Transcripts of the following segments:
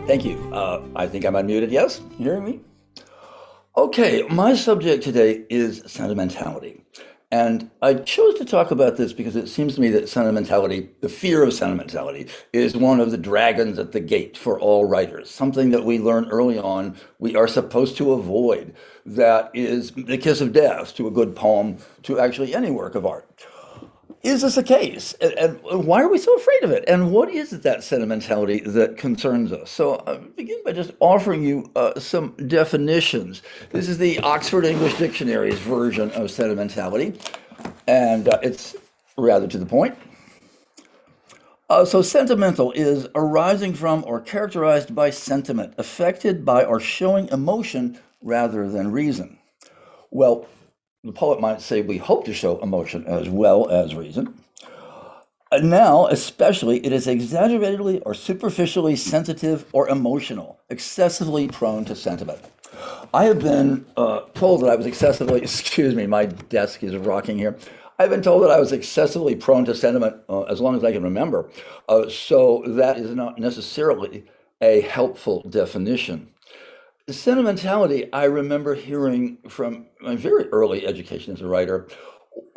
Thank you. I think I'm unmuted. Yes? You hearing me? Okay, my subject today is sentimentality. And I chose to talk about this because it seems to me that sentimentality, the fear of sentimentality, is one of the dragons at the gate for all writers, something that we learn early on we are supposed to avoid. That is the kiss of death to a good poem, to actually any work of art. Is this a case? And why are we so afraid of it? And what is that sentimentality that concerns us? So I begin by just offering you some definitions. This is the Oxford English Dictionary's version of sentimentality, and it's rather to the point. So sentimental is arising from or characterized by sentiment, affected by or showing emotion rather than reason. Well, the poet might say we hope to show emotion as well as reason. Now, especially, it is exaggeratedly or superficially sensitive or emotional, excessively prone to sentiment. I have been told that I was excessively, excuse me, my desk is rocking here. I've been told that I was excessively prone to sentiment as long as I can remember. So that is not necessarily a helpful definition. Sentimentality, I remember hearing from my very early education as a writer,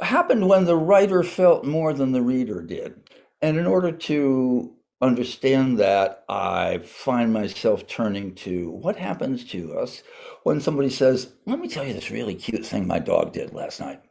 happened when the writer felt more than the reader did. And in order to understand that, I find myself turning to what happens to us when somebody says, let me tell you this really cute thing my dog did last night.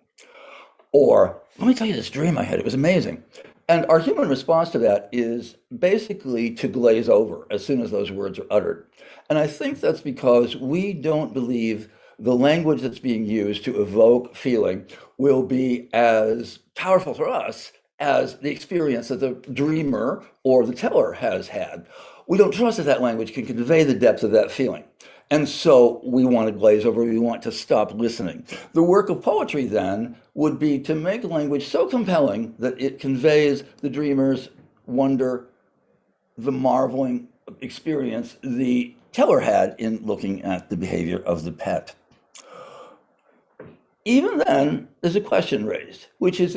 Or let me tell you this dream I had, it was amazing. And our human response to that is basically to glaze over as soon as those words are uttered. And I think that's because we don't believe the language that's being used to evoke feeling will be as powerful for us as the experience that the dreamer or the teller has had. We don't trust that that language can convey the depth of that feeling. And so we want to glaze over, we want to stop listening. The work of poetry then would be to make language so compelling that it conveys the dreamer's wonder, the marveling experience the teller had in looking at the behavior of the pet. Even then, there's a question raised, which is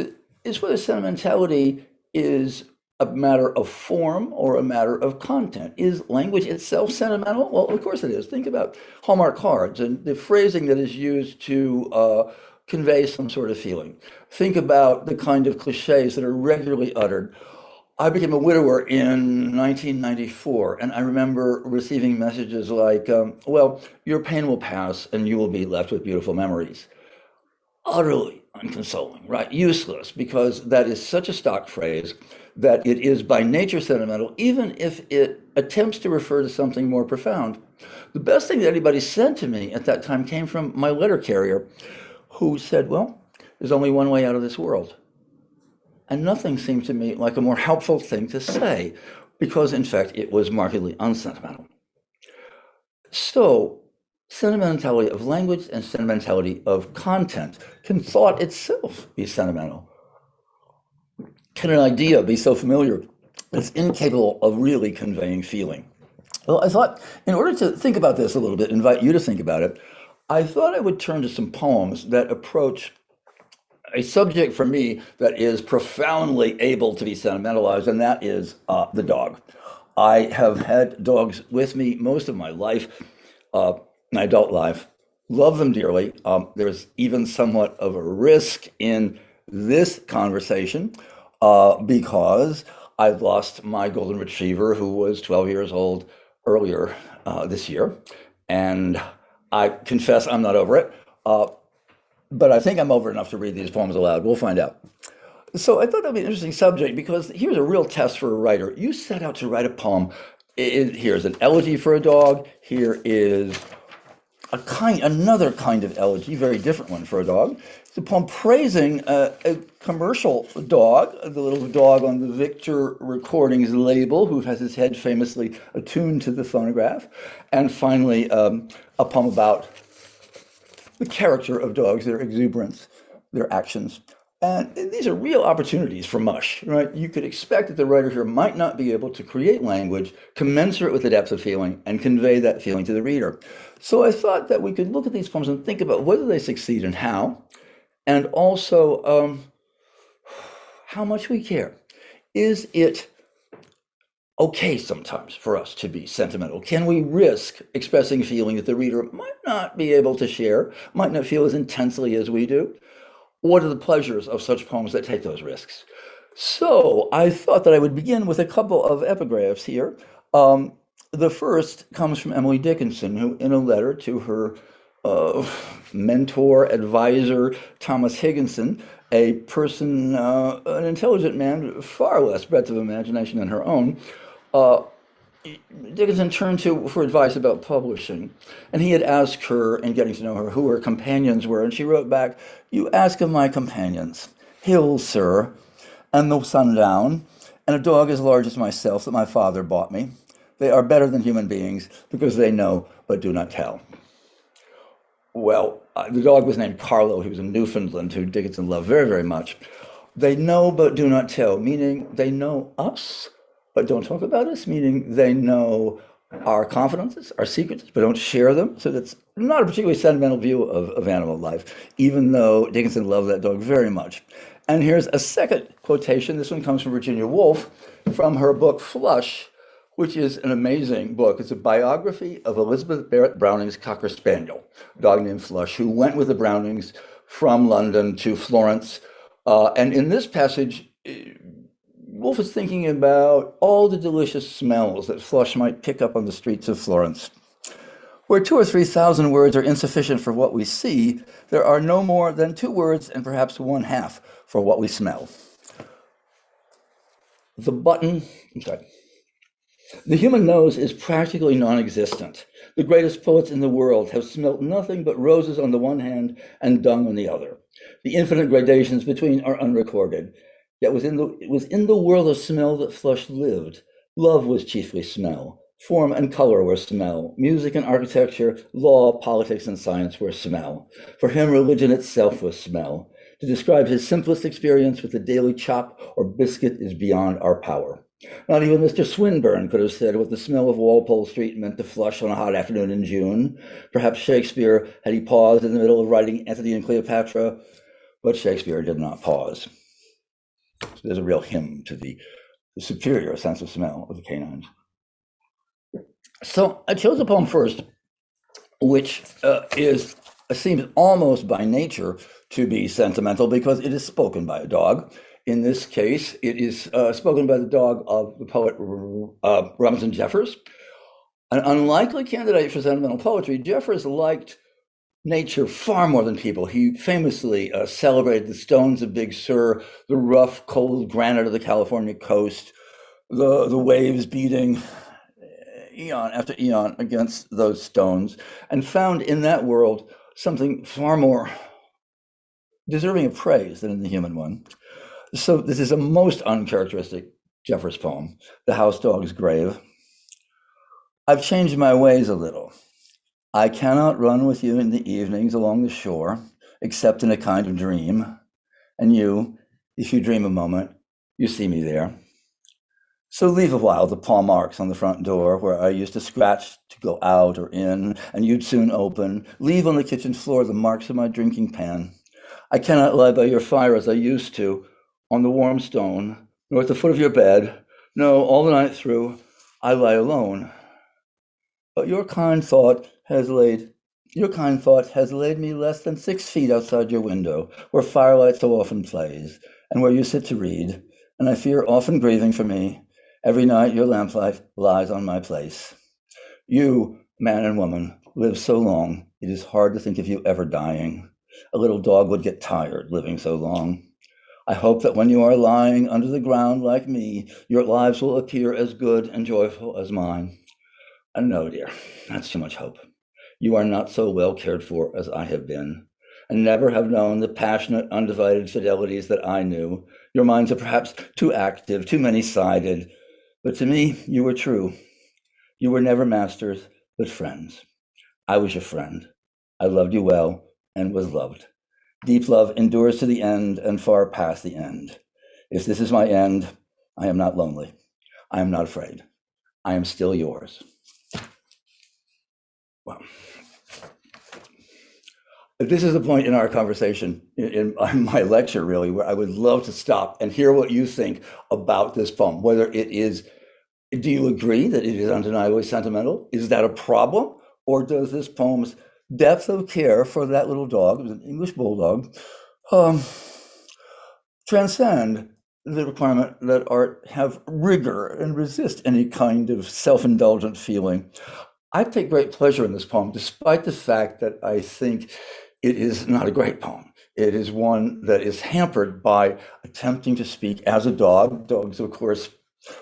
whether sentimentality is a matter of form or a matter of content. Is language itself sentimental? Well, of course it is. Think about Hallmark cards and the phrasing that is used to convey some sort of feeling. Think about the kind of cliches that are regularly uttered. I became a widower in 1994, and I remember receiving messages like, well, your pain will pass and you will be left with beautiful memories. Utterly unconsoling, right? Useless, because that is such a stock phrase that it is by nature sentimental, even if it attempts to refer to something more profound. The best thing that anybody said to me at that time came from my letter carrier, who said, well, there's only one way out of this world. And nothing seemed to me like a more helpful thing to say, because in fact it was markedly unsentimental. So, sentimentality of language and sentimentality of content. Can thought itself be sentimental? Can an idea be so familiar it's incapable of really conveying feeling? Well, I thought in order to think about this a little bit, invite you to think about it, I thought I would turn to some poems that approach a subject for me that is profoundly able to be sentimentalized, and that is the dog. I have had dogs with me most of my life, my adult life, love them dearly. There's even somewhat of a risk in this conversation because I lost my golden retriever who was 12 years old earlier this year. And I confess I'm not over it. But I think I'm over enough to read these poems aloud. We'll find out. So I thought that'd be an interesting subject because here's a real test for a writer. You set out to write a poem. Here's an elegy for a dog. Here is another kind of elegy, very different one for a dog. It's a poem praising a commercial dog, the little dog on the Victor Recordings label, who has his head famously attuned to the phonograph. And finally, a poem about the character of dogs, their exuberance, their actions. And these are real opportunities for mush, right? You could expect that the writer here might not be able to create language commensurate with the depth of feeling and convey that feeling to the reader. So I thought that we could look at these poems and think about whether they succeed and and also how much we care. Is it okay sometimes for us to be sentimental? Can we risk expressing feeling that the reader might not be able to share, might not feel as intensely as we do? What are the pleasures of such poems that take those risks? So I thought that I would begin with a couple of epigraphs here. The first comes from Emily Dickinson, who, in a letter to her mentor, advisor, Thomas Higginson, a person, an intelligent man, far less breadth of imagination than her own, uh, Dickinson turned to for advice about publishing, and he had asked her, in getting to know her, who her companions were, and she wrote back, "You ask of my companions, hills, sir, and the sundown, and a dog as large as myself that my father bought me. They are better than human beings because they know but do not tell." Well, the dog was named Carlo. He was a Newfoundland who Dickinson loved very, very much. They know but do not tell, meaning they know us but don't talk about us, meaning they know our confidences, our secrets, but don't share them. So that's not a particularly sentimental view of animal life, even though Dickinson loved that dog very much. And here's a second quotation. This one comes from Virginia Woolf from her book Flush, which is an amazing book. It's a biography of Elizabeth Barrett Browning's Cocker Spaniel, a dog named Flush, who went with the Brownings from London to Florence. And in this passage, Woolf is thinking about all the delicious smells that Flush might pick up on the streets of Florence. Where 2,000 or 3,000 words are insufficient for what we see, there are no more than 2 words and perhaps 1/2 for what we smell. The human nose is practically non-existent. The greatest poets in the world have smelt nothing but roses on the one hand and dung on the other. The infinite gradations between are unrecorded. Yet it was in the world of smell that Flush lived. Love was chiefly smell. Form and color were smell. Music and architecture, law, politics, and science were smell. For him, religion itself was smell. To describe his simplest experience with the daily chop or biscuit is beyond our power. Not even Mr. Swinburne could have said what the smell of Walpole Street meant to Flush on a hot afternoon in June. Perhaps Shakespeare, had he paused in the middle of writing Antony and Cleopatra, but Shakespeare did not pause. So there's a real hymn to the superior sense of smell of the canines. So I chose a poem first, which seems almost by nature to be sentimental because it is spoken by a dog. In this case, it is spoken by the dog of the poet Robinson Jeffers. An unlikely candidate for sentimental poetry, Jeffers liked nature far more than people. He famously celebrated the stones of Big Sur, the rough, cold granite of the California coast, the waves beating eon after eon against those stones, and found in that world something far more deserving of praise than in the human one. So this is a most uncharacteristic Jeffers poem, The House Dog's Grave. I've changed my ways a little. I cannot run with you in the evenings along the shore, except in a kind of dream. And you, if you dream a moment, you see me there. So leave a while the paw marks on the front door where I used to scratch to go out or in, and you'd soon open. Leave on the kitchen floor the marks of my drinking pan. I cannot lie by your fire as I used to, on the warm stone, nor at the foot of your bed. No, all the night through, I lie alone. But your kind thought has laid me less than 6 feet outside your window, where firelight so often plays, and where you sit to read, and I fear often grieving for me. Every night your lamplight lies on my place. You, man and woman, live so long, it is hard to think of you ever dying. A little dog would get tired living so long. I hope that when you are lying under the ground like me, your lives will appear as good and joyful as mine. And no, dear, that's too much hope. You are not so well cared for as I have been, and never have known the passionate, undivided fidelities that I knew. Your minds are perhaps too active, too many-sided, but to me, you were true. You were never masters, but friends. I was your friend. I loved you well and was loved. Deep love endures to the end and far past the end. If this is my end, I am not lonely. I am not afraid. I am still yours. Well, this is the point in our conversation, in my lecture, really, where I would love to stop and hear what you think about this poem, whether it is Do you agree that it is undeniably sentimental? Is that a problem? Or does this poem's depth of care for that little dog, it was an English bulldog, um, transcend the requirement that art have rigor and resist any kind of self-indulgent feeling? I take great pleasure in this poem, despite the fact that I think it is not a great poem. It is one that is hampered by attempting to speak as a dog. Dogs, of course,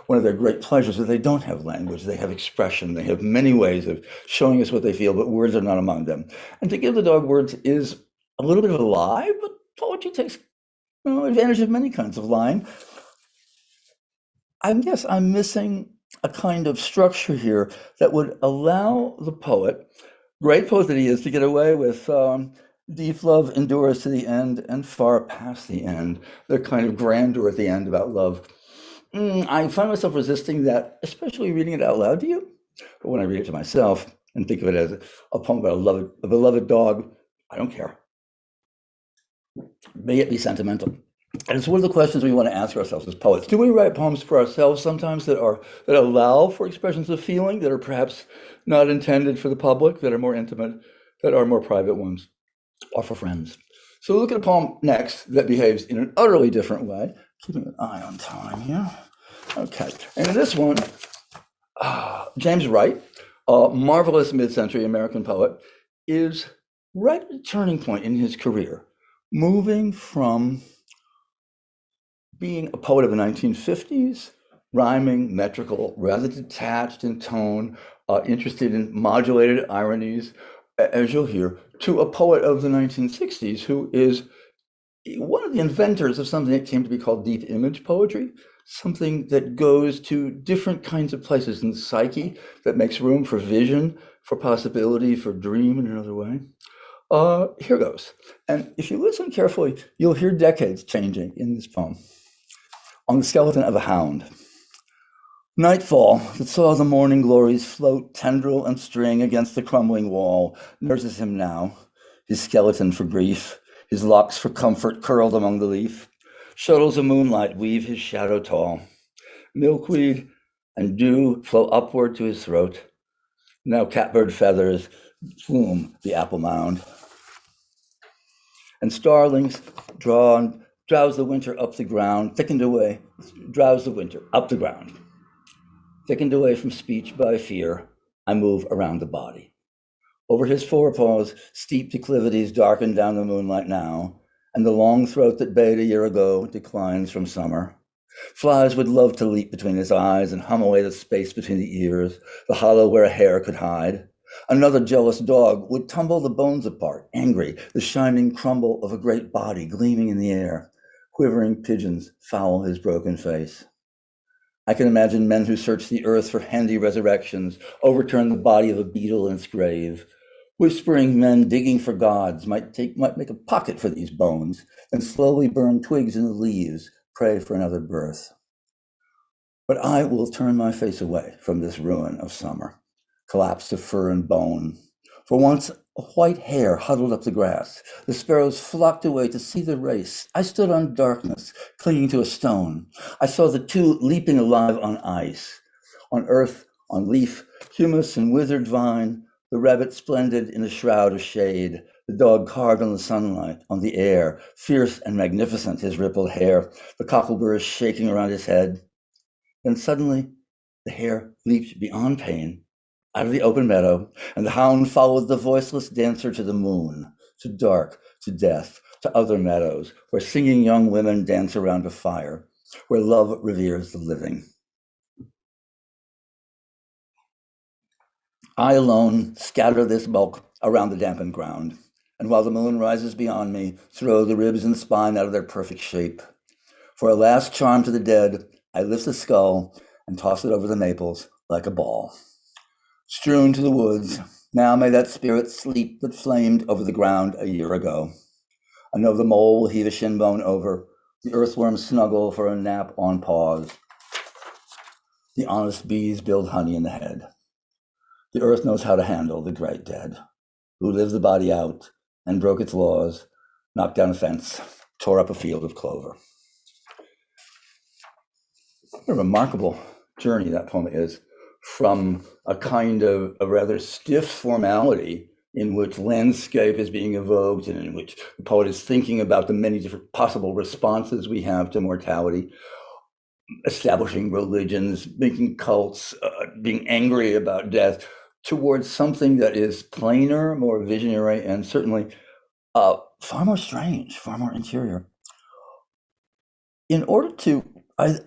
one of their great pleasures is they don't have language. They have expression. They have many ways of showing us what they feel, but words are not among them. And to give the dog words is a little bit of a lie, but poetry takes advantage of many kinds of lying. I guess I'm missing a kind of structure here that would allow the poet, great poet that he is, to get away with deep love endures to the end and far past the end. The kind of grandeur at the end about love. I find myself resisting that, especially reading it out loud to you. But when I read it to myself and think of it as a poem about a beloved dog, I don't care. May it be sentimental. And it's one of the questions we want to ask ourselves as poets. Do we write poems for ourselves sometimes that allow for expressions of feeling that are perhaps not intended for the public, that are more intimate, that are more private ones, or for friends? So we'll look at a poem next that behaves in an utterly different way. Keeping an eye on time here. Okay, and in this one, James Wright, a marvelous mid-century American poet, is right at a turning point in his career, moving from being a poet of the 1950s, rhyming, metrical, rather detached in tone, interested in modulated ironies, as you'll hear, to a poet of the 1960s who is one of the inventors of something that came to be called deep image poetry, something that goes to different kinds of places in the psyche, that makes room for vision, for possibility, for dream in another way. Here goes. And if you listen carefully, you'll hear decades changing in this poem. On the skeleton of a hound. Nightfall that saw the morning glories float tendril and string against the crumbling wall nurses him now, his skeleton for grief, his locks for comfort curled among the leaf. Shuttles of moonlight weave his shadow tall. Milkweed and dew flow upward to his throat. Now catbird feathers plume the apple mound. And starlings drowse the winter up the ground, thickened away, drowse the winter up the ground. Thickened away from speech by fear, I move around the body. Over his forepaws, steep declivities darken down the moonlight now, and the long throat that bayed a year ago declines from summer. Flies would love to leap between his eyes and hum away the space between the ears, the hollow where a hair could hide. Another jealous dog would tumble the bones apart, angry, the shining crumble of a great body gleaming in the air. Quivering pigeons foul his broken face. I can imagine men who search the earth for handy resurrections, overturn the body of a beetle in its grave. Whispering men digging for gods might make a pocket for these bones, and slowly burn twigs in the leaves, pray for another birth. But I will turn my face away from this ruin of summer, collapsed to fur and bone. For once, a white hare huddled up the grass. The sparrows flocked away to see the race. I stood on darkness, clinging to a stone. I saw the two leaping alive on ice, on earth, on leaf, humus and withered vine, the rabbit splendid in a shroud of shade, the dog carved on the sunlight, on the air, fierce and magnificent his rippled hair, the cockleburs shaking around his head. Then suddenly, the hare leaped beyond pain, out of the open meadow, and the hound followed the voiceless dancer to the moon, to dark, to death, to other meadows, where singing young women dance around a fire, where love reveres the living. I alone scatter this bulk around the dampened ground, and while the moon rises beyond me, throw the ribs and spine out of their perfect shape. For a last charm to the dead, I lift the skull and toss it over the maples like a ball. Strewn to the woods, now may that spirit sleep that flamed over the ground a year ago. I know the mole will heave a shin bone over, the earthworm snuggle for a nap on paws. The honest bees build honey in the head. The earth knows how to handle the great dead, who lived the body out and broke its laws, knocked down a fence, tore up a field of clover. A remarkable journey, that poem is, from a kind of a rather stiff formality in which landscape is being evoked and in which the poet is thinking about the many different possible responses we have to mortality, establishing religions, making cults, being angry about death, towards something that is plainer, more visionary, and certainly far more strange, far more interior. In order to,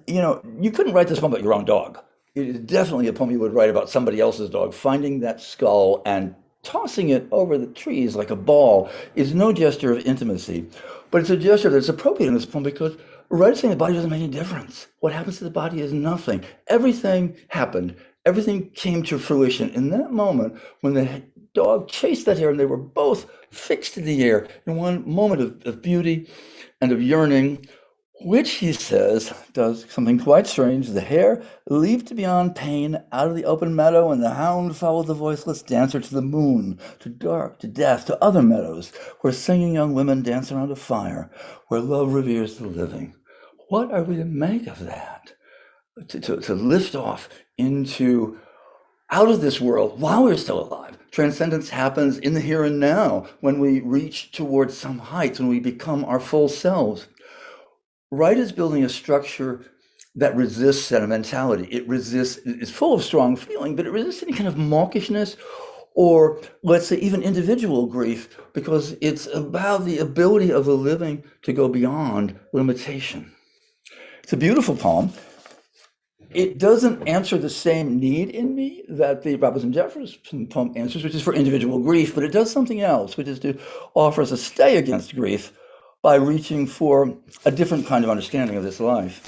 you couldn't write this poem about your own dog. It is definitely a poem you would write about somebody else's dog. Finding that skull and tossing it over the trees like a ball is no gesture of intimacy, but it's a gesture that's appropriate in this poem because Wright is saying the body doesn't make any difference. What happens to the body is nothing. Everything happened. Everything came to fruition in that moment when the dog chased that hare and they were both fixed in the air in one moment of beauty and of yearning, which, he says, does something quite strange. The hare leaped beyond pain out of the open meadow, and the hound followed the voiceless dancer to the moon, to dark, to death, to other meadows, where singing young women dance around a fire, where love reveres the living. What are we to make of that? To lift off into out of this world while we're still alive. Transcendence happens in the here and now when we reach towards some heights, when we become our full selves. Wright is building a structure that resists sentimentality. It's full of strong feeling, but it resists any kind of mawkishness or, let's say, even individual grief, because it's about the ability of the living to go beyond limitation. It's a beautiful poem. It doesn't answer the same need in me that the Robinson Jefferson poem answers, which is for individual grief, but it does something else, which is to offer us a stay against grief by reaching for a different kind of understanding of this life.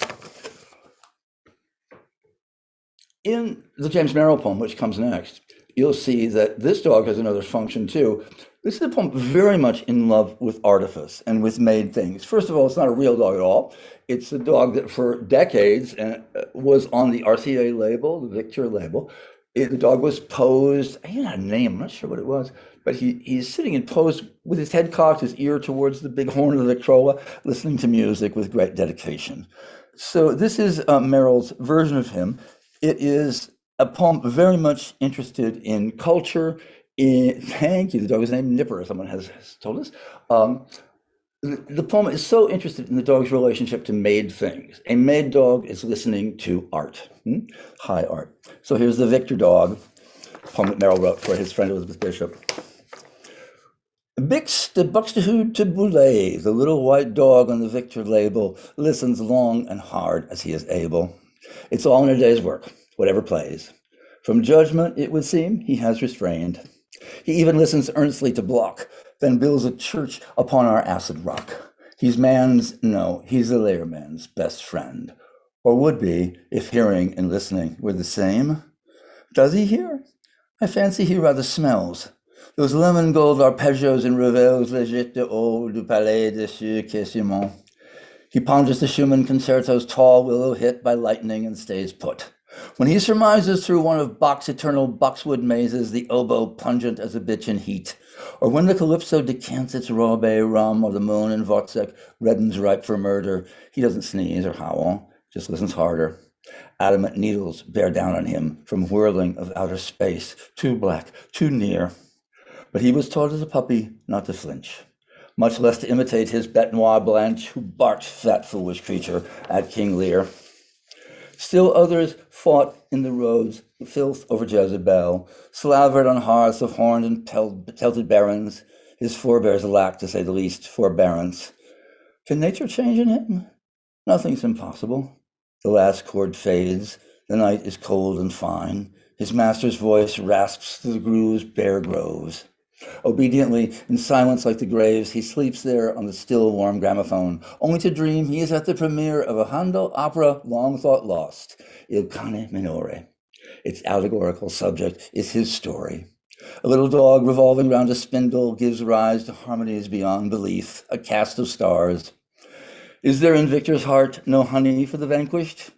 In the James Merrill poem, which comes next, you'll see that this dog has another function too. This is a poem very much in love with artifice and with made things. First of all, it's not a real dog at all. It's a dog that for decades was on the RCA label, the Victor label. The dog was posed, I don't know a name, I'm not sure what it was, but he's sitting in pose with his head cocked, his ear towards the big horn of the Victrola, listening to music with great dedication. So this is Merrill's version of him. It is a poem very much interested in culture. Thank you, the dog is named Nipper, someone has told us. The poem is so interested in the dog's relationship to made things. A made dog is listening to art, high art. So here's the Victor dog, a poem that Merrill wrote for his friend Elizabeth Bishop. Bix de Buxtehude to Boulay, the little white dog on the Victor label, listens long and hard as he is able. It's all in a day's work, whatever plays. From judgment, it would seem, he has restrained. He even listens earnestly to Block, then builds a church upon our acid rock. He's man's, no, he's the layerman's best friend, or would be if hearing and listening were the same. Does he hear? I fancy he rather smells. Those lemon gold arpeggios and revels légers de haut du palais de Sieur Quessimont. He ponders the Schumann concerto's tall willow hit by lightning and stays put. When he surmises through one of Bach's eternal boxwood mazes the oboe pungent as a bitch in heat, or when the calypso decants its Robé rum or the moon in Wozzeck reddens ripe for murder, he doesn't sneeze or howl, just listens harder. Adamant needles bear down on him from whirling of outer space, too black, too near. But he was taught as a puppy not to flinch, much less to imitate his bête noire Blanche, who barked, fat, foolish creature, at King Lear. Still others fought in the roads, filth over Jezebel, slavered on hearths of horned and pelted barons. His forebears lacked, to say the least, forbearance. Can nature change in him? Nothing's impossible. The last chord fades, the night is cold and fine. His master's voice rasps through the groove's bare groves. Obediently, in silence like the graves, he sleeps there on the still warm gramophone, only to dream he is at the premiere of a Handel opera long thought lost, Il Cane Minore. Its allegorical subject is his story. A little dog revolving round a spindle gives rise to harmonies beyond belief, a cast of stars. Is there in Victor's heart no honey for the vanquished?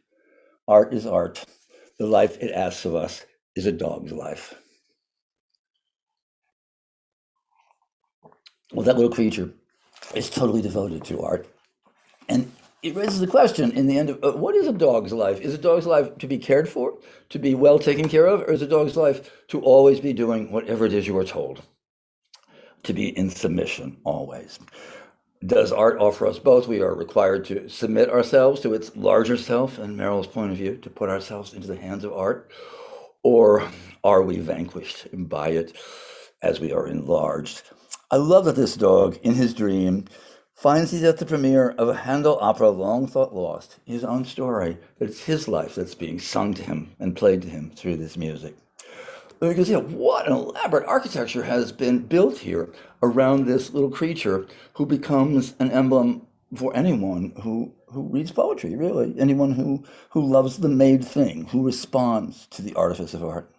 Art is art. The life it asks of us is a dog's life. Well, that little creature is totally devoted to art. And it raises the question in the end of what is a dog's life? Is a dog's life to be cared for, to be well taken care of, or is a dog's life to always be doing whatever it is you are told? To be in submission always. Does art offer us both? We are required to submit ourselves to its larger self, and Merrill's point of view, to put ourselves into the hands of art, or are we vanquished by it as we are enlarged? I love that this dog, in his dream, finds he's at the premiere of a Handel opera long thought lost, his own story, that it's his life that's being sung to him and played to him through this music. Because, what an elaborate architecture has been built here around this little creature who becomes an emblem for anyone who reads poetry, really, anyone who loves the made thing, who responds to the artifice of art.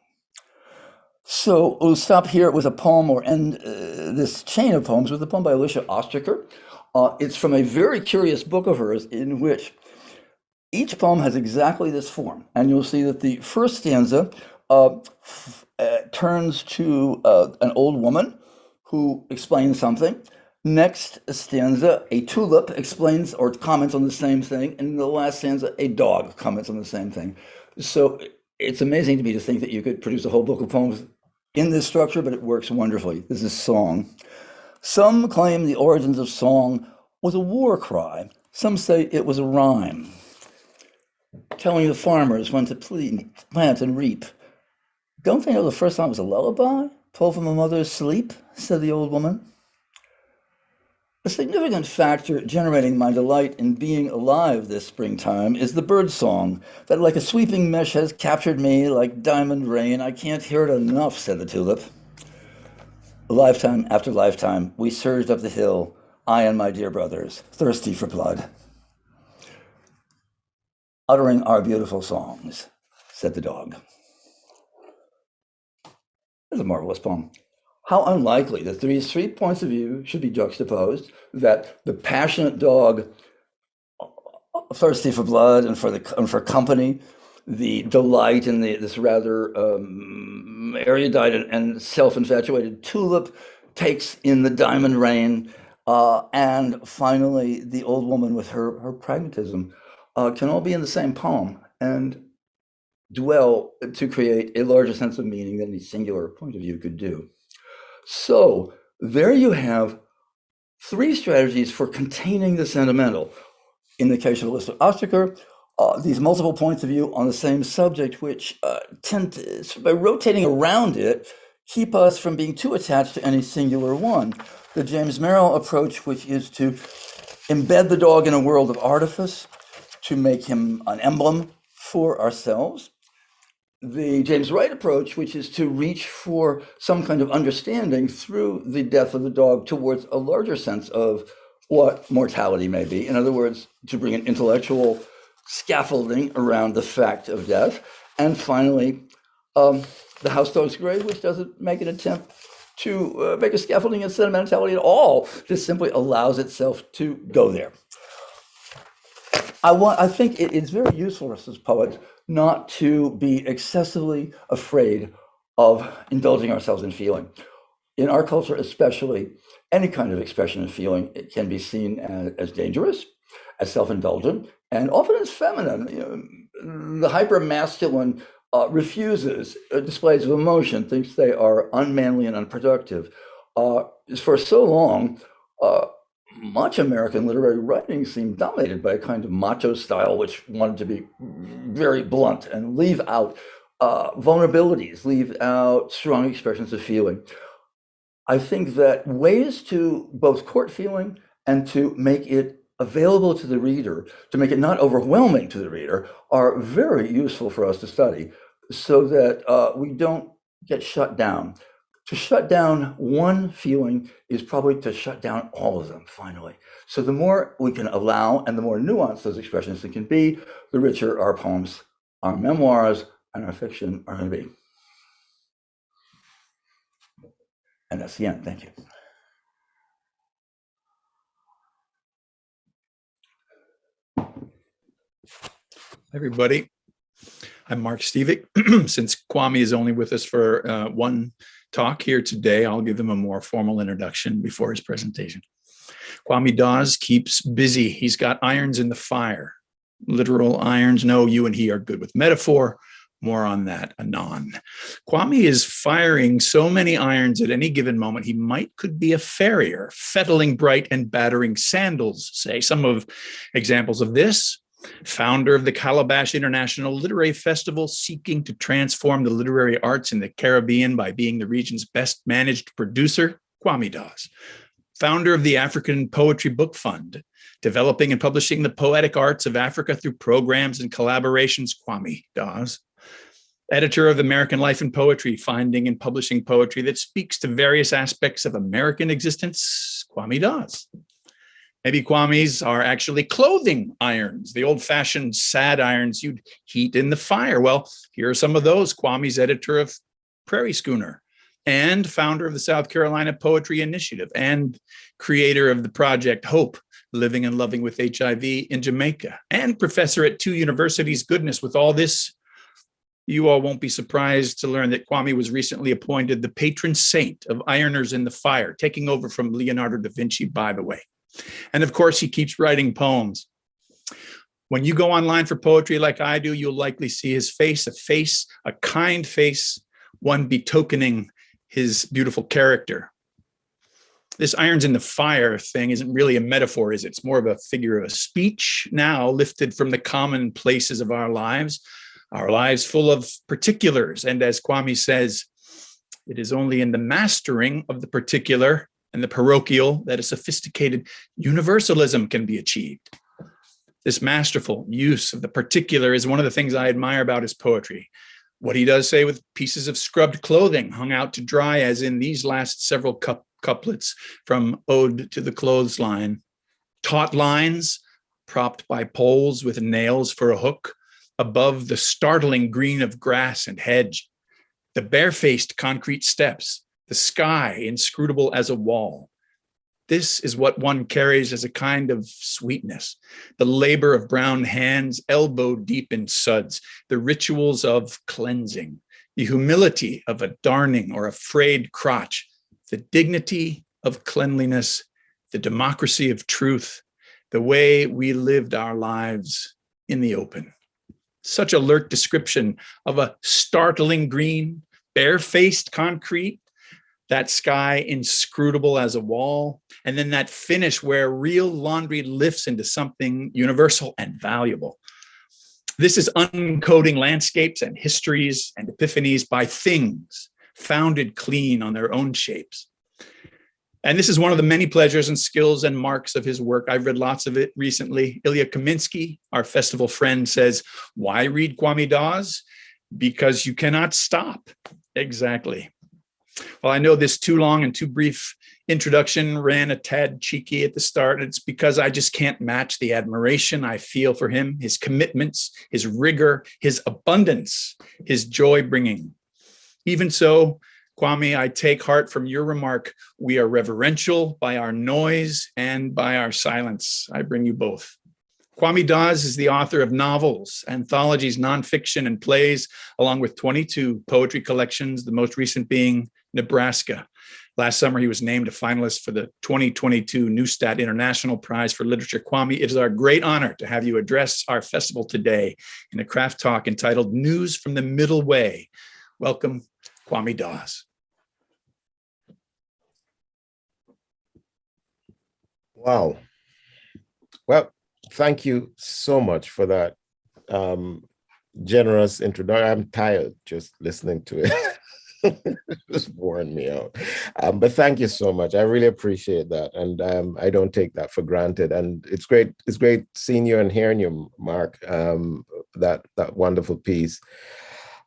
So we'll stop here with a poem, or end this chain of poems with a poem by Alicia Ostriker. It's from a very curious book of hers in which each poem has exactly this form. And you'll see that the first stanza turns to an old woman who explains something. Next stanza, a tulip explains or comments on the same thing. And in the last stanza, a dog comments on the same thing. So it's amazing to me to think that you could produce a whole book of poems in this structure, but it works wonderfully. This is song. Some claim the origins of song was a war cry. Some say it was a rhyme, telling the farmers when to plant and reap. Don't they know the first song was a lullaby, pulled from a mother's sleep, said the old woman. A significant factor generating my delight in being alive this springtime is the bird song that like a sweeping mesh has captured me like diamond rain. I can't hear it enough, said the tulip. Lifetime after lifetime, we surged up the hill, I and my dear brothers, thirsty for blood. Uttering our beautiful songs, said the dog. It's a marvelous poem. How unlikely that these three points of view should be juxtaposed, that the passionate dog, thirsty for blood and for company, the delight in this rather erudite and self-infatuated tulip takes in the diamond rain, and finally the old woman with her pragmatism can all be in the same poem and dwell to create a larger sense of meaning than any singular point of view could do. So there you have three strategies for containing the sentimental. In the case of Alicia Ostriker, these multiple points of view on the same subject, which tend to, by rotating around it, keep us from being too attached to any singular one. The James Merrill approach, which is to embed the dog in a world of artifice, to make him an emblem for ourselves. The James Wright approach, which is to reach for some kind of understanding through the death of the dog towards a larger sense of what mortality may be. In other words, to bring an intellectual scaffolding around the fact of death. And finally, the house dog's grave, which doesn't make an attempt to make a scaffolding of sentimentality at all, just simply allows itself to go there. I think it's very useful for us as poets not to be excessively afraid of indulging ourselves in feeling. In our culture, especially, any kind of expression of feeling, it can be seen as dangerous, as self-indulgent, and often as feminine. The hyper-masculine refuses displays of emotion, thinks they are unmanly and unproductive. For so long, much American literary writing seemed dominated by a kind of macho style, which wanted to be very blunt and leave out vulnerabilities, leave out strong expressions of feeling. I think that ways to both court feeling and to make it available to the reader, to make it not overwhelming to the reader, are very useful for us to study so that we don't get shut down. To shut down one feeling is probably to shut down all of them, finally. So the more we can allow and the more nuanced those expressions can be, the richer our poems, our memoirs, and our fiction are going to be. And that's the end. Thank you. Everybody, I'm Mark Stevick. Since Kwame is only with us for one talk here today, I'll give him a more formal introduction before his presentation. Kwame Dawes keeps busy. He's got irons in the fire. Literal irons. No, you and he are good with metaphor. More on that anon. Kwame is firing so many irons at any given moment, he could be a farrier, fettling bright and battering sandals, say. Some of examples of this: founder of the Calabash International Literary Festival, seeking to transform the literary arts in the Caribbean by being the region's best managed producer, Kwame Dawes. Founder of the African Poetry Book Fund, developing and publishing the poetic arts of Africa through programs and collaborations, Kwame Dawes. Editor of American Life and Poetry, finding and publishing poetry that speaks to various aspects of American existence, Kwame Dawes. Maybe Kwame's are actually clothing irons, the old-fashioned sad irons you'd heat in the fire. Well, here are some of those. Kwame's editor of Prairie Schooner and founder of the South Carolina Poetry Initiative and creator of the project Hope, Living and Loving with HIV in Jamaica, and professor at 2 universities. Goodness, with all this, you all won't be surprised to learn that Kwame was recently appointed the patron saint of ironers in the fire, taking over from Leonardo da Vinci, by the way. And of course, he keeps writing poems. When you go online for poetry like I do, you'll likely see his face, a kind face, one betokening his beautiful character. This irons in the fire thing isn't really a metaphor, is it? It's more of a figure of speech now lifted from the common places of our lives full of particulars. And as Kwame says, it is only in the mastering of the particular and the parochial that a sophisticated universalism can be achieved. This masterful use of the particular is one of the things I admire about his poetry. What he does say with pieces of scrubbed clothing hung out to dry, as in these last several couplets from Ode to the Clothesline. Taut lines propped by poles with nails for a hook above the startling green of grass and hedge, the barefaced concrete steps, the sky inscrutable as a wall. This is what one carries as a kind of sweetness, the labor of brown hands elbow deep in suds, the rituals of cleansing, the humility of a darning or a frayed crotch, the dignity of cleanliness, the democracy of truth, the way we lived our lives in the open. Such alert description of a startling green, barefaced concrete, that sky inscrutable as a wall, and then that finish where real laundry lifts into something universal and valuable. This is uncoding landscapes and histories and epiphanies by things founded clean on their own shapes. And this is one of the many pleasures and skills and marks of his work. I've read lots of it recently. Eliot Kaminsky, our festival friend, says, why read Kwame Dawes? Because you cannot stop. Exactly. Well, I know this too long and too brief introduction ran a tad cheeky at the start. It's because I just can't match the admiration I feel for him, his commitments, his rigor, his abundance, his joy bringing. Even so, Kwame, I take heart from your remark. We are reverential by our noise and by our silence. I bring you both. Kwame Dawes is the author of novels, anthologies, nonfiction, and plays, along with 22 poetry collections, the most recent being Nebraska. Last summer, he was named a finalist for the 2022 Neustadt International Prize for Literature. Kwame, it is our great honor to have you address our festival today in a craft talk entitled News from the Middle Way. Welcome, Kwame Dawes. Wow. Well, thank you so much for that generous introduction. I'm tired just listening to it. Just worn me out. But thank you so much. I really appreciate that. And I don't take that for granted. And it's great seeing you and hearing you, Mark, that wonderful piece.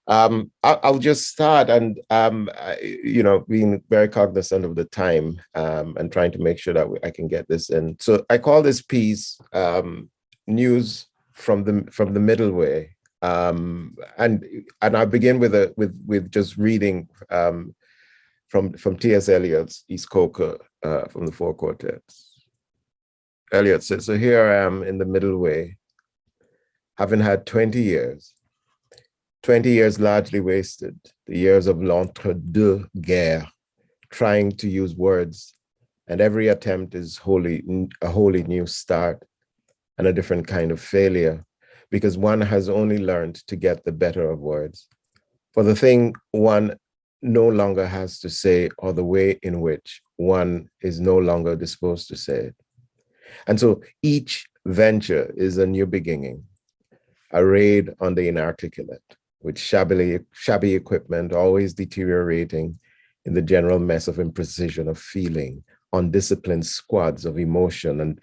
I'll just start and, being very cognizant of the time and trying to make sure that I can get this in. So I call this piece News from the Middle Way. And I begin with just reading from T.S. Eliot's East Coker from the Four Quartets. Eliot says, so here I am in the middle way, having had 20 years largely wasted, the years of l'entre-deux-guerres, trying to use words and every attempt is a wholly new start and a different kind of failure, because one has only learned to get the better of words. For the thing one no longer has to say, or the way in which one is no longer disposed to say it. And so each venture is a new beginning, a raid on the inarticulate, with shabby equipment always deteriorating in the general mess of imprecision of feeling, undisciplined squads of emotion. And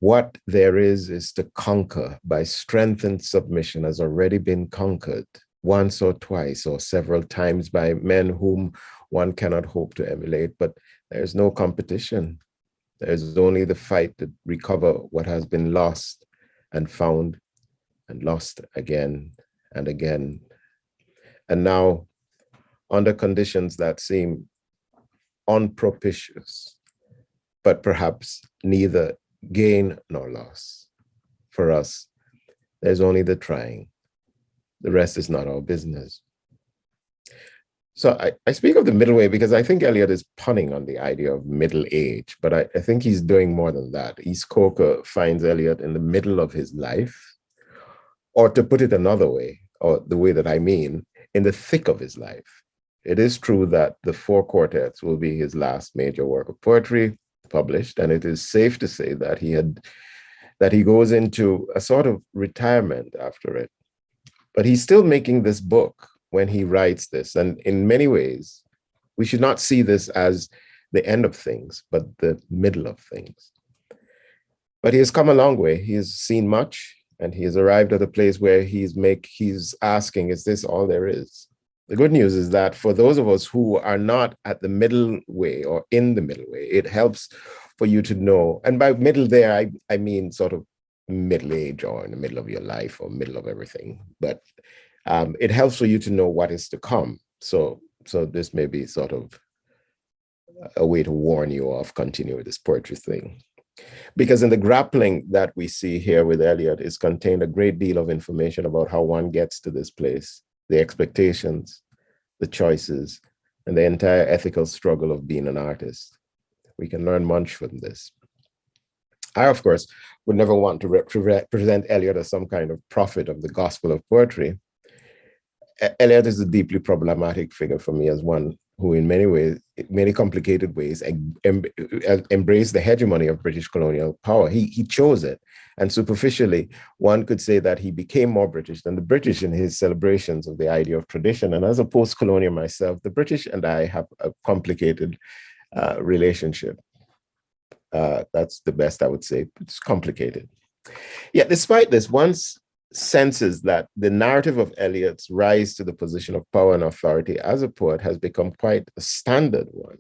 what there is to conquer by strength and submission has already been conquered once or twice or several times by men whom one cannot hope to emulate. But there's no competition. There's only the fight to recover what has been lost and found and lost again and again. And now, under conditions that seem unpropitious, but perhaps neither gain nor loss. For us, there's only the trying. The rest is not our business. So I speak of the middle way because I think Eliot is punning on the idea of middle age, but I think he's doing more than that. East Coker finds Eliot in the middle of his life, or to put it another way, or the way that I mean, in the thick of his life. It is true that the 4 quartets will be his last major work of poetry published, and it is safe to say that he goes into a sort of retirement after it. But he's still making this book when he writes this. And in many ways, we should not see this as the end of things, but the middle of things. But he has come a long way. He has seen much, and he has arrived at a place where he's asking, is this all there is? The good news is that for those of us who are not at the middle way or in the middle way, it helps for you to know, and by middle there, I mean sort of middle age or in the middle of your life or middle of everything. But it helps for you to know what is to come. So this may be sort of a way to warn you of continuing this poetry thing. Because in the grappling that we see here with Eliot is contained a great deal of information about how one gets to this place, the expectations, the choices, and the entire ethical struggle of being an artist. We can learn much from this. I, of course, would never want to represent Eliot as some kind of prophet of the gospel of poetry. Eliot is a deeply problematic figure for me as one who in many ways, many complicated ways, embraced the hegemony of British colonial power. He chose it. And superficially, one could say that he became more British than the British in his celebrations of the idea of tradition. And as a post-colonial myself, the British and I have a complicated relationship. That's the best I would say. It's complicated. Yet despite this, one senses that the narrative of Eliot's rise to the position of power and authority as a poet has become quite a standard one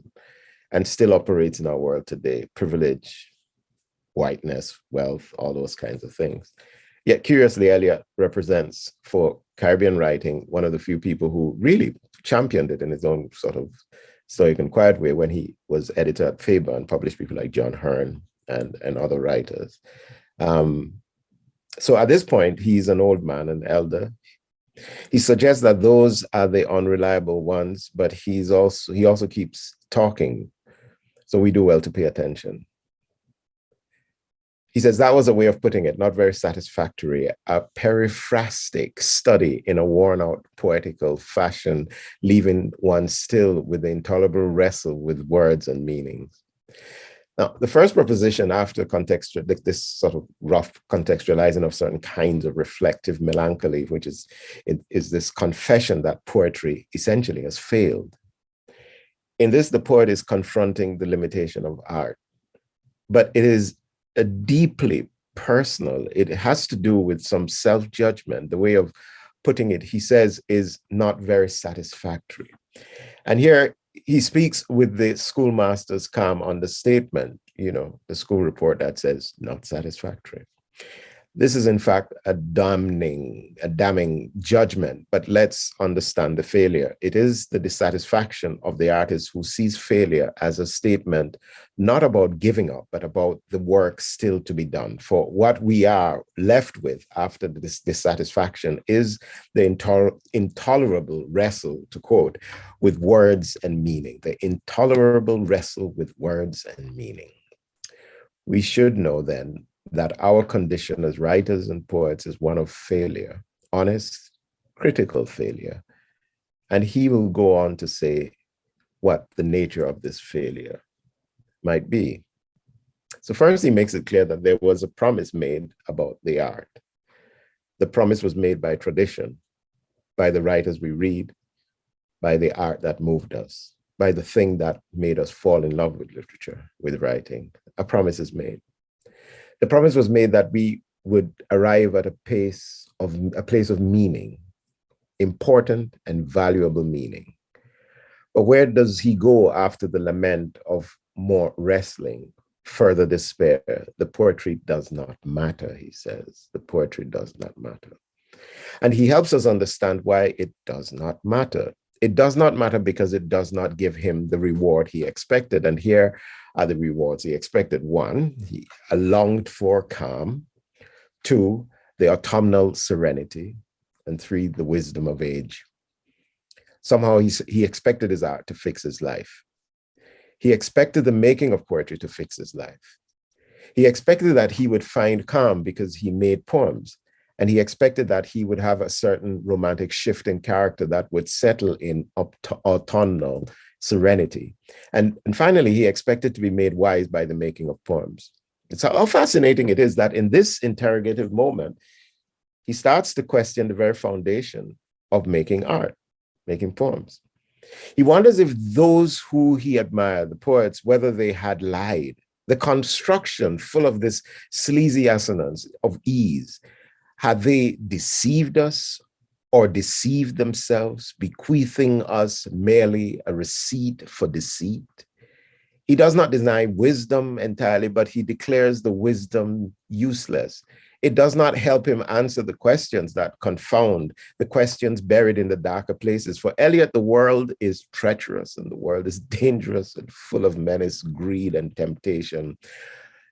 and still operates in our world today. Privilege, whiteness, wealth, all those kinds of things. Yet curiously, Eliot represents for Caribbean writing one of the few people who really championed it in his own sort of stoic and quiet way when he was editor at Faber and published people like John Hearne and other writers. So at this point, he's an old man, an elder. He suggests that those are the unreliable ones, but he also keeps talking. So we do well to pay attention. He says that was a way of putting it, not very satisfactory, a periphrastic study in a worn out poetical fashion, leaving one still with the intolerable wrestle with words and meanings. Now, the first proposition after this sort of rough contextualizing of certain kinds of reflective melancholy, which is this confession that poetry essentially has failed. In this, the poet is confronting the limitation of art, but it is a deeply personal, it has to do with some self-judgment. The way of putting it, he says, is not very satisfactory. And here, he speaks with the schoolmaster's calm understatement, the school report that says not satisfactory. This is in fact a damning judgment, but let's understand the failure. It is the dissatisfaction of the artist who sees failure as a statement, not about giving up, but about the work still to be done. For what we are left with after this dissatisfaction is the intolerable wrestle, to quote, with words and meaning, the intolerable wrestle with words and meaning. We should know then that our condition as writers and poets is one of failure, honest, critical failure. And he will go on to say what the nature of this failure might be. So first, he makes it clear that there was a promise made about the art. The promise was made by tradition, by the writers we read, by the art that moved us, by the thing that made us fall in love with literature, with writing. A promise is made. The promise was made that we would arrive at a place of meaning, important and valuable meaning. But where does he go after the lament of more wrestling, further despair? The poetry does not matter, he says. The poetry does not matter. And he helps us understand why it does not matter. It does not matter because it does not give him the reward he expected. And here are the rewards he expected. One, a longed for calm. Two, the autumnal serenity. And three, the wisdom of age. Somehow he expected his art to fix his life. He expected the making of poetry to fix his life. He expected that he would find calm because he made poems. And he expected that he would have a certain romantic shift in character that would settle in autumnal serenity. And finally, he expected to be made wise by the making of poems. It's how fascinating it is that in this interrogative moment, he starts to question the very foundation of making art, making poems. He wonders if those who he admired, the poets, whether they had lied. The construction full of this sleazy assonance of ease, had they deceived us or deceived themselves, bequeathing us merely a receipt for deceit? He does not deny wisdom entirely, but he declares the wisdom useless. It does not help him answer the questions that confound, the questions buried in the darker places. For Eliot, the world is treacherous and the world is dangerous and full of menace, greed, and temptation.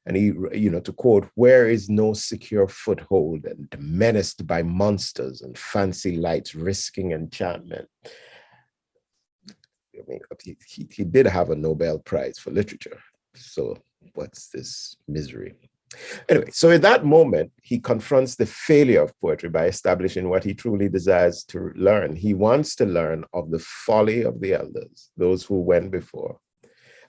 And he, to quote, where is no secure foothold and menaced by monsters and fancy lights risking enchantment. I mean, he did have a Nobel Prize for literature. So what's this misery? Anyway, so in that moment, he confronts the failure of poetry by establishing what he truly desires to learn. He wants to learn of the folly of the elders, those who went before.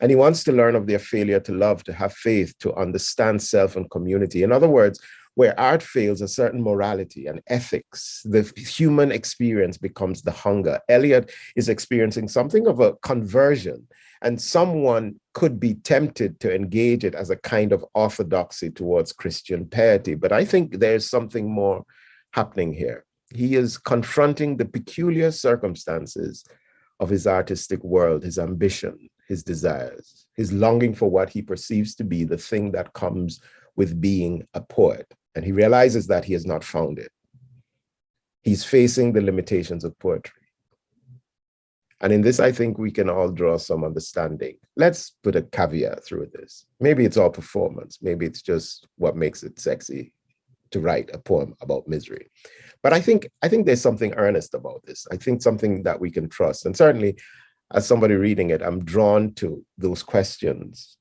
And he wants to learn of their failure to love, to have faith, to understand self and community. In other words, where art fails a certain morality and ethics, the human experience becomes the hunger. Eliot is experiencing something of a conversion, and someone could be tempted to engage it as a kind of orthodoxy towards Christian piety. But I think there's something more happening here. He is confronting the peculiar circumstances of his artistic world, his ambition, his desires, his longing for what he perceives to be the thing that comes with being a poet. And he realizes that he has not found it. He's facing the limitations of poetry. And in this, I think we can all draw some understanding. Let's put a caveat through this. Maybe it's all performance. Maybe it's just what makes it sexy to write a poem about misery. But I think there's something earnest about this. I think something that we can trust. And certainly, as somebody reading it, I'm drawn to those questions,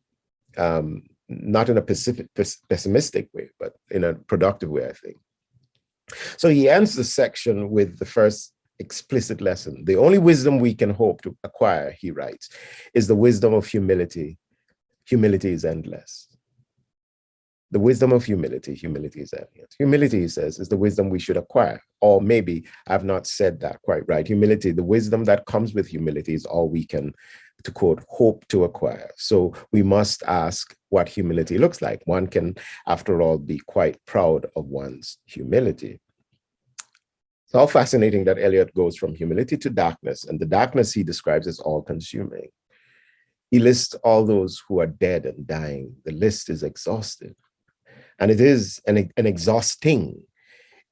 not in a pessimistic way, but in a productive way, I think. So he ends the section with the first explicit lesson. The only wisdom we can hope to acquire, he writes, is the wisdom of humility. Humility is endless. The wisdom of humility is endless. Humility, he says, is the wisdom we should acquire. Or maybe I've not said that quite right. Humility, the wisdom that comes with humility is all we can, to quote, hope to acquire. So we must ask what humility looks like. One can, after all, be quite proud of one's humility. It's all fascinating that Eliot goes from humility to darkness, and the darkness he describes as all-consuming. He lists all those who are dead and dying. The list is exhaustive. And it is an exhausting.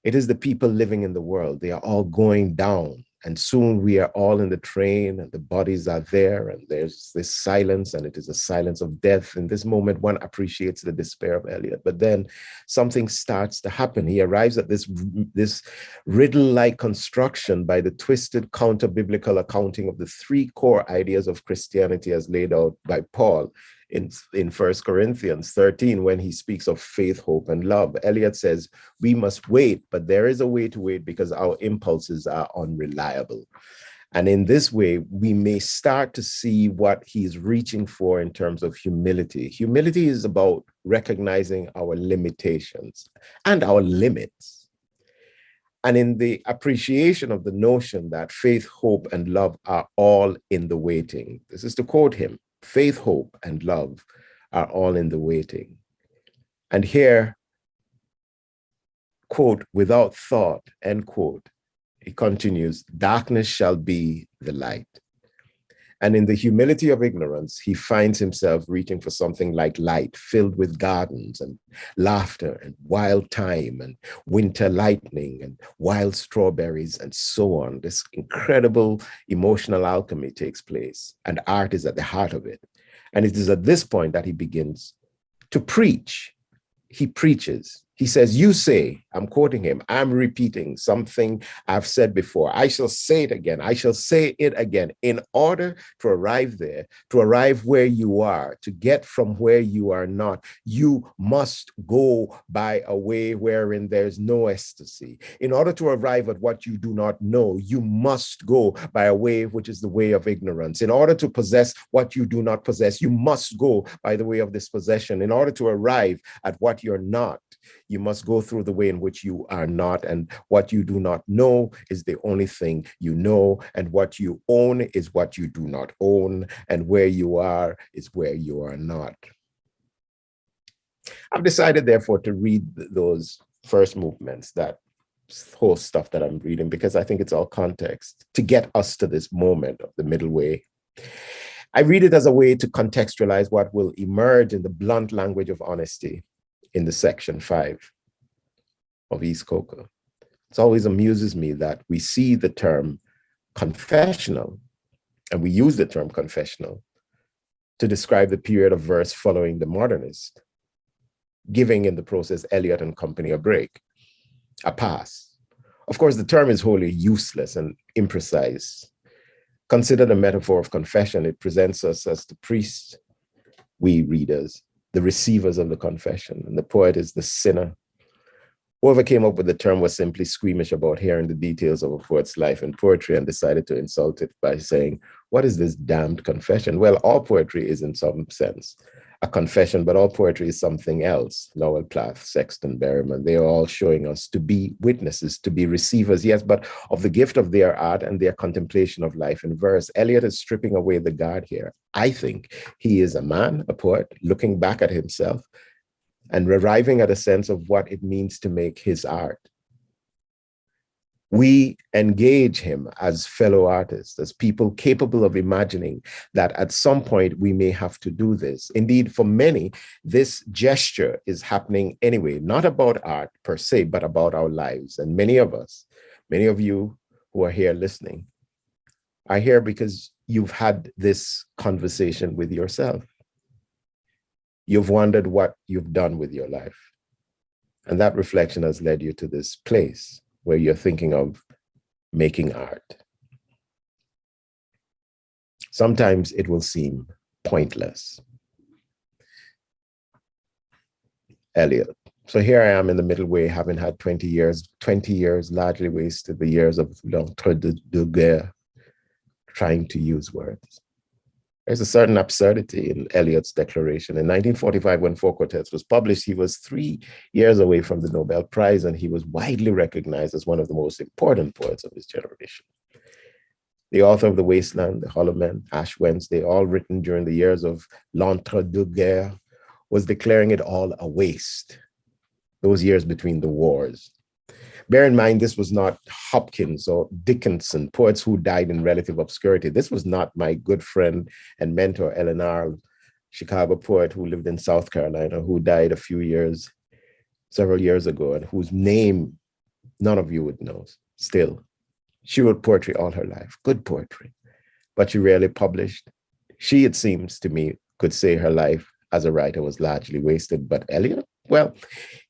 It is the people living in the world. They are all going down. And soon we are all in the train and the bodies are there and there's this silence, and it is a silence of death. In this moment, one appreciates the despair of Eliot, but then something starts to happen. He arrives at this riddle-like construction by the twisted counter-biblical accounting of the three core ideas of Christianity as laid out by Paul in 1 Corinthians 13, when he speaks of faith, hope, and love. Eliot says, we must wait, but there is a way to wait because our impulses are unreliable. And in this way, we may start to see what he's reaching for in terms of humility. Humility is about recognizing our limitations and our limits. And in the appreciation of the notion that faith, hope, and love are all in the waiting. This is to quote him. Faith, hope, and love are all in the waiting. And here, quote, without thought, end quote, he continues, darkness shall be the light. And in the humility of ignorance, he finds himself reaching for something like light, filled with gardens and laughter and wild thyme and winter lightning and wild strawberries and so on. This incredible emotional alchemy takes place, and art is at the heart of it. And it is at this point that he begins to preach. He preaches. He says, you say, I'm quoting him, I'm repeating something I've said before. I shall say it again. I shall say it again. In order to arrive there, to arrive where you are, to get from where you are not, you must go by a way wherein there's no ecstasy. In order to arrive at what you do not know, you must go by a way which is the way of ignorance. In order to possess what you do not possess, you must go by the way of dispossession. In order to arrive at what you're not, you must go through the way in which you are not, and what you do not know is the only thing you know, and what you own is what you do not own, and where you are is where you are not. I've decided, therefore, to read those first movements, that whole stuff that I'm reading, because I think it's all context to get us to this moment of the middle way. I read it as a way to contextualize what will emerge in the blunt language of honesty in the section 5 of East Coker. It always amuses me that we see the term confessional, and we use the term confessional to describe the period of verse following the modernist, giving in the process Eliot and company a break, a pass. Of course, the term is wholly useless and imprecise. Consider the metaphor of confession. It presents us as the priests, we readers, the receivers of the confession, and the poet is the sinner. Whoever came up with the term was simply squeamish about hearing the details of a poet's life in poetry and decided to insult it by saying, what is this damned confession? Well, all poetry is in some sense a confession, but all poetry is something else. Lowell Plath, Sexton, Berryman, they are all showing us to be witnesses, to be receivers, yes, but of the gift of their art and their contemplation of life in verse. Eliot is stripping away the guard here. I think he is a man, a poet, looking back at himself and arriving at a sense of what it means to make his art. We engage him as fellow artists, as people capable of imagining that at some point we may have to do this. Indeed, for many, this gesture is happening anyway, not about art per se, but about our lives. And many of us, many of you who are here listening, are here because you've had this conversation with yourself. You've wondered what you've done with your life. And that reflection has led you to this place where you're thinking of making art. Sometimes it will seem pointless. Eliot. So here I am in the middle way, having had 20 years largely wasted, the years of l'entre-deux-guerres, trying to use words. There's a certain absurdity in Eliot's declaration. In 1945, when Four Quartets was published, he was 3 years away from the Nobel Prize, and he was widely recognized as one of the most important poets of his generation. The author of The Wasteland, The Hollow Men, Ash Wednesday, all written during the years of l'entre-deux-guerres, was declaring it all a waste, those years between the wars. Bear in mind, this was not Hopkins or Dickinson, poets who died in relative obscurity. This was not my good friend and mentor, Ellen Arl, Chicago poet who lived in South Carolina, who died a few years several years ago, and whose name none of you would know still. She wrote poetry all her life, good poetry, but she rarely published. She, it seems to me, could say her life as a writer was largely wasted. But Eliot, well,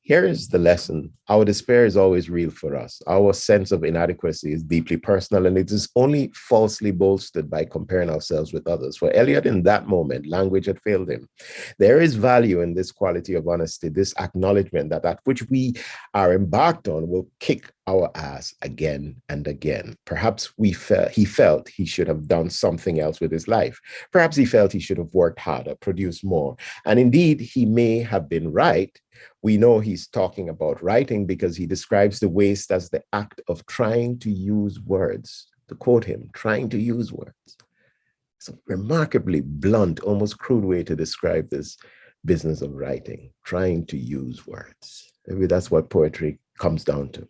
here is the lesson. Our despair is always real for us. Our sense of inadequacy is deeply personal, and it is only falsely bolstered by comparing ourselves with others. For Eliot, in that moment, language had failed him. There is value in this quality of honesty, this acknowledgement that that which we are embarked on will kick our ass again and again. Perhaps he felt he should have done something else with his life. Perhaps he felt he should have worked harder, produced more. And indeed, he may have been right. We know he's talking about writing because he describes the waste as the act of trying to use words. To quote him, trying to use words. It's a remarkably blunt, almost crude way to describe this business of writing, trying to use words. Maybe that's what poetry comes down to.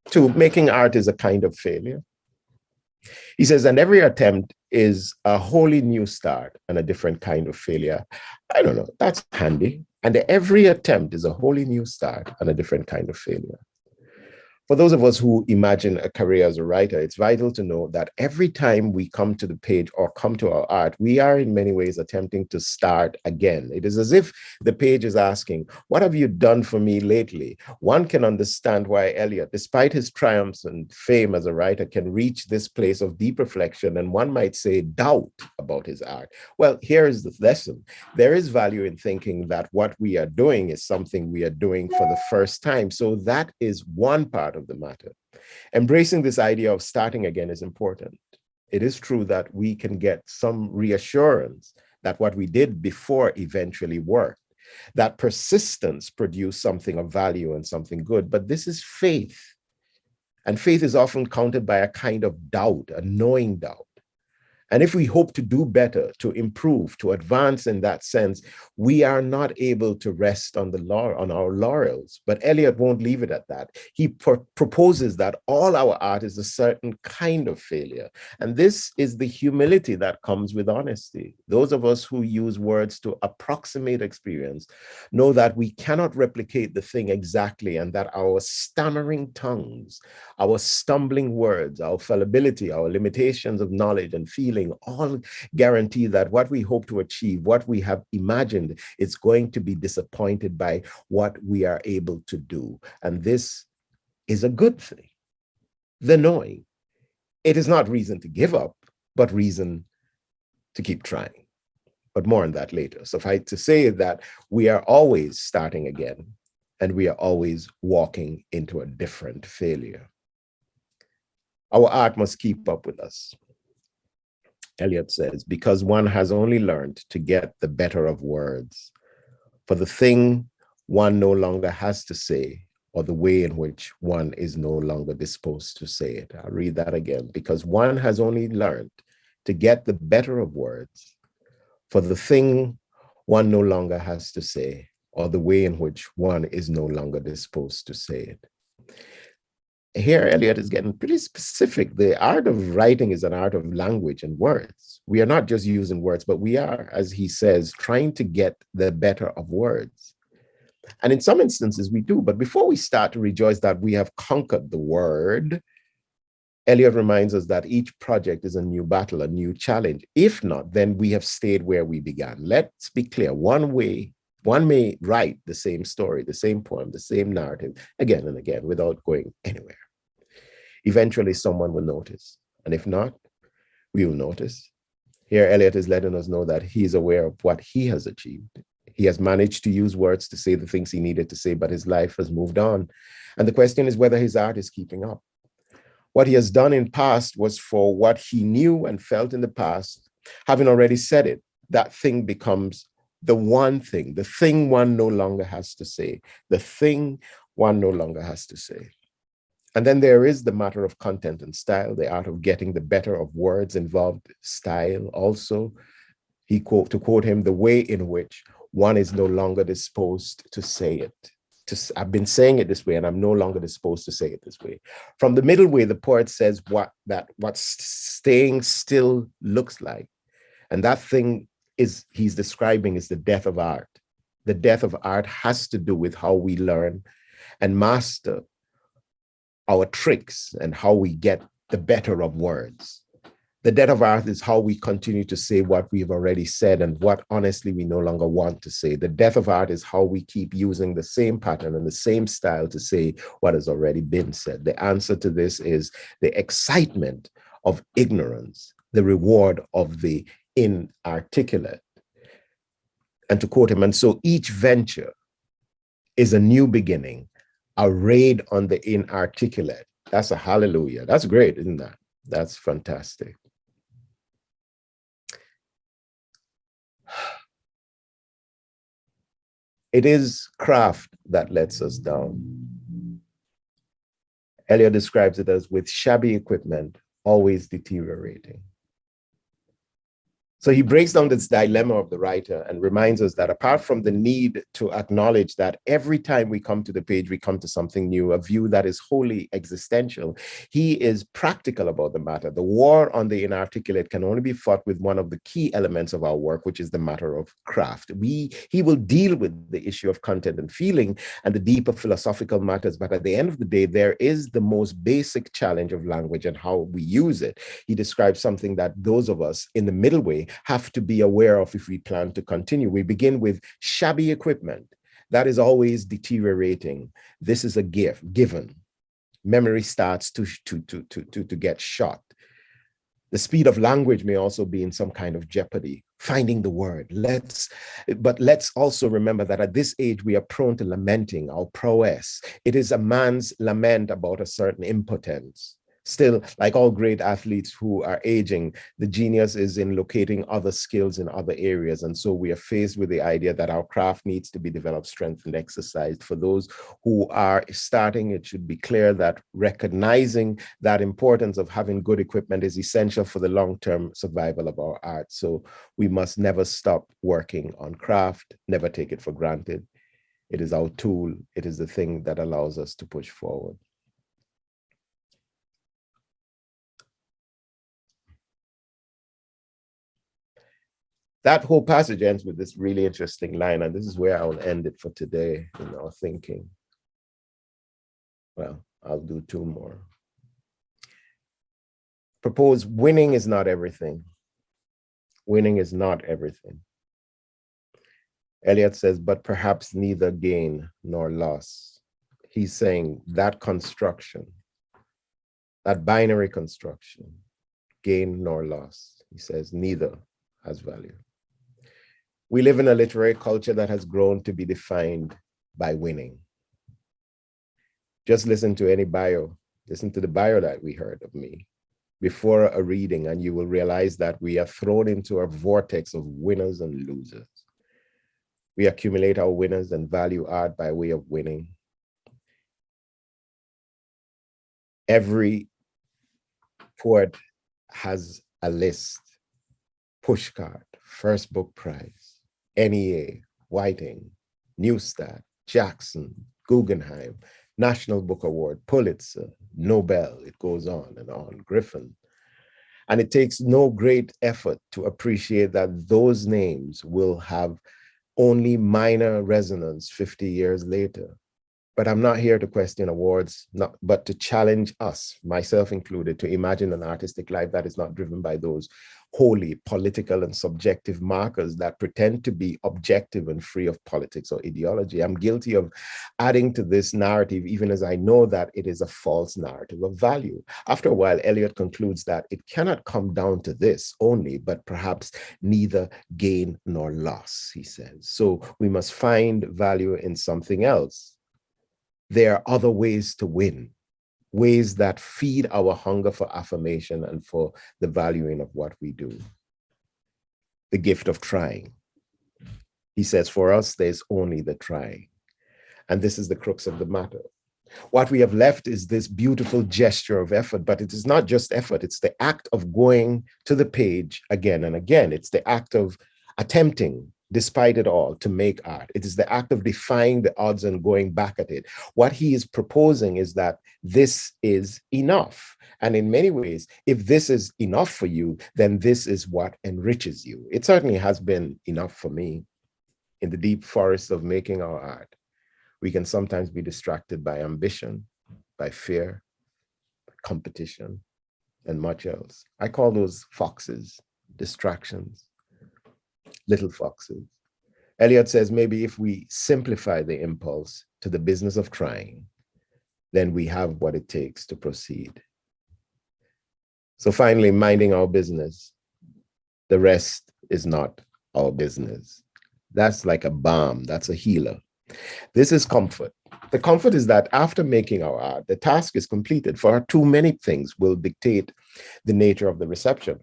Two, making art is a kind of failure. He says, and every attempt is a wholly new start and a different kind of failure. I don't know, that's handy. And every attempt is a wholly new start and a different kind of failure. For those of us who imagine a career as a writer, it's vital to know that every time we come to the page or come to our art, we are in many ways attempting to start again. It is as if the page is asking, what have you done for me lately? One can understand why Eliot, despite his triumphs and fame as a writer, can reach this place of deep reflection and one might say doubt about his art. Well, here is the lesson. There is value in thinking that what we are doing is something we are doing for the first time. So that is one part of the matter. Embracing this idea of starting again is important. It is true that we can get some reassurance that what we did before eventually worked, that persistence produced something of value and something good, but this is faith. And faith is often countered by a kind of doubt, a knowing doubt. And if we hope to do better, to improve, to advance in that sense, we are not able to rest on our laurels. But Eliot won't leave it at that. He proposes that all our art is a certain kind of failure. And this is the humility that comes with honesty. Those of us who use words to approximate experience know that we cannot replicate the thing exactly, and that our stammering tongues, our stumbling words, our fallibility, our limitations of knowledge and feeling all guarantee that what we hope to achieve, what we have imagined, is going to be disappointed by what we are able to do. And this is a good thing. The knowing. It is not reason to give up, but reason to keep trying. But more on that later. Suffice to say that we are always starting again, and we are always walking into a different failure. Our art must keep up with us. Eliot says, because one has only learned to get the better of words, for the thing one no longer has to say, or the way in which one is no longer disposed to say it. I'll read that again. Because one has only learned to get the better of words, for the thing one no longer has to say, or the way in which one is no longer disposed to say it. Here, Eliot is getting pretty specific. The art of writing is an art of language and words. We are not just using words, but we are, as he says, trying to get the better of words. And in some instances we do, but before we start to rejoice that we have conquered the word, Eliot reminds us that each project is a new battle, a new challenge. If not, then we have stayed where we began. Let's be clear, one may write the same story, the same poem, the same narrative again and again without going anywhere. Eventually, someone will notice. And if not, we will notice. Here, Eliot is letting us know that he is aware of what he has achieved. He has managed to use words to say the things he needed to say, but his life has moved on. And the question is whether his art is keeping up. What he has done in past was for what he knew and felt in the past. Having already said it, that thing becomes the one thing, the thing one no longer has to say, the thing one no longer has to say. And then there is the matter of content and style, the art of getting the better of words involved style also. To quote him, the way in which one is no longer disposed to say it. I've been saying it this way and I'm no longer disposed to say it this way. From the middle way, the poet says what staying still looks like. And that thing he's describing is the death of art. The death of art has to do with how we learn and master our tricks and how we get the better of words. The death of art is how we continue to say what we've already said and what honestly we no longer want to say. The death of art is how we keep using the same pattern and the same style to say what has already been said. The answer to this is the excitement of ignorance, the reward of the inarticulate. And to quote him, and so each venture is a new beginning, a raid on the inarticulate. That's a hallelujah. That's great, isn't that? That's fantastic. It is craft that lets us down. Eliot describes it as with shabby equipment, always deteriorating. So he breaks down this dilemma of the writer and reminds us that apart from the need to acknowledge that every time we come to the page, we come to something new, a view that is wholly existential, he is practical about the matter. The war on the inarticulate can only be fought with one of the key elements of our work, which is the matter of craft. He will deal with the issue of content and feeling and the deeper philosophical matters, but at the end of the day, there is the most basic challenge of language and how we use it. He describes something that those of us in the middle way have to be aware of if we plan to continue. We begin with shabby equipment. That is always deteriorating. This is a given. Memory starts to get shot. The speed of language may also be in some kind of jeopardy. Finding the word. But let's also remember that at this age, we are prone to lamenting our prowess. It is a man's lament about a certain impotence. Still, like all great athletes who are aging, the genius is in locating other skills in other areas. And so we are faced with the idea that our craft needs to be developed, strengthened, exercised. For those who are starting, it should be clear that recognizing that importance of having good equipment is essential for the long-term survival of our art. So we must never stop working on craft, never take it for granted. It is our tool. It is the thing that allows us to push forward. That whole passage ends with this really interesting line, and this is where I'll end it for today in our thinking. Well, I'll do two more. Propose winning is not everything. Winning is not everything. Eliot says, but perhaps neither gain nor loss. He's saying that construction, that binary construction, gain nor loss, he says neither has value. We live in a literary culture that has grown to be defined by winning. Just listen to any bio, listen to the bio that we heard of me before a reading, and you will realize that we are thrown into a vortex of winners and losers. We accumulate our winners and value art by way of winning. Every poet has a list, pushcart, first book prize, NEA, Whiting, Neustadt, Jackson, Guggenheim, National Book Award, Pulitzer, Nobel, it goes on, Griffin. And it takes no great effort to appreciate that those names will have only minor resonance 50 years later. But I'm not here to question awards, but to challenge us, myself included, to imagine an artistic life that is not driven by those wholly political and subjective markers that pretend to be objective and free of politics or ideology. I'm guilty of adding to this narrative, even as I know that it is a false narrative of value. After a while, Eliot concludes that it cannot come down to this only, but perhaps neither gain nor loss, he says. So we must find value in something else. There are other ways to win, ways that feed our hunger for affirmation and for the valuing of what we do. The gift of trying. He says, for us, there's only the trying. And this is the crux of the matter. What we have left is this beautiful gesture of effort, but it is not just effort. It's the act of going to the page again and again. It's the act of attempting, despite it all, to make art. It is the act of defying the odds and going back at it. What he is proposing is that this is enough. And in many ways, if this is enough for you, then this is what enriches you. It certainly has been enough for me. in the deep forests of making our art, we can sometimes be distracted by ambition, by fear, by competition, and much else. I call those foxes, distractions, little foxes. Eliot says maybe if we simplify the impulse to the business of trying, then we have what it takes to proceed. So finally, minding our business, the rest is not our business. That's like a balm, that's a healer. This is comfort. The comfort is that after making our art, the task is completed, for too many things will dictate the nature of the reception.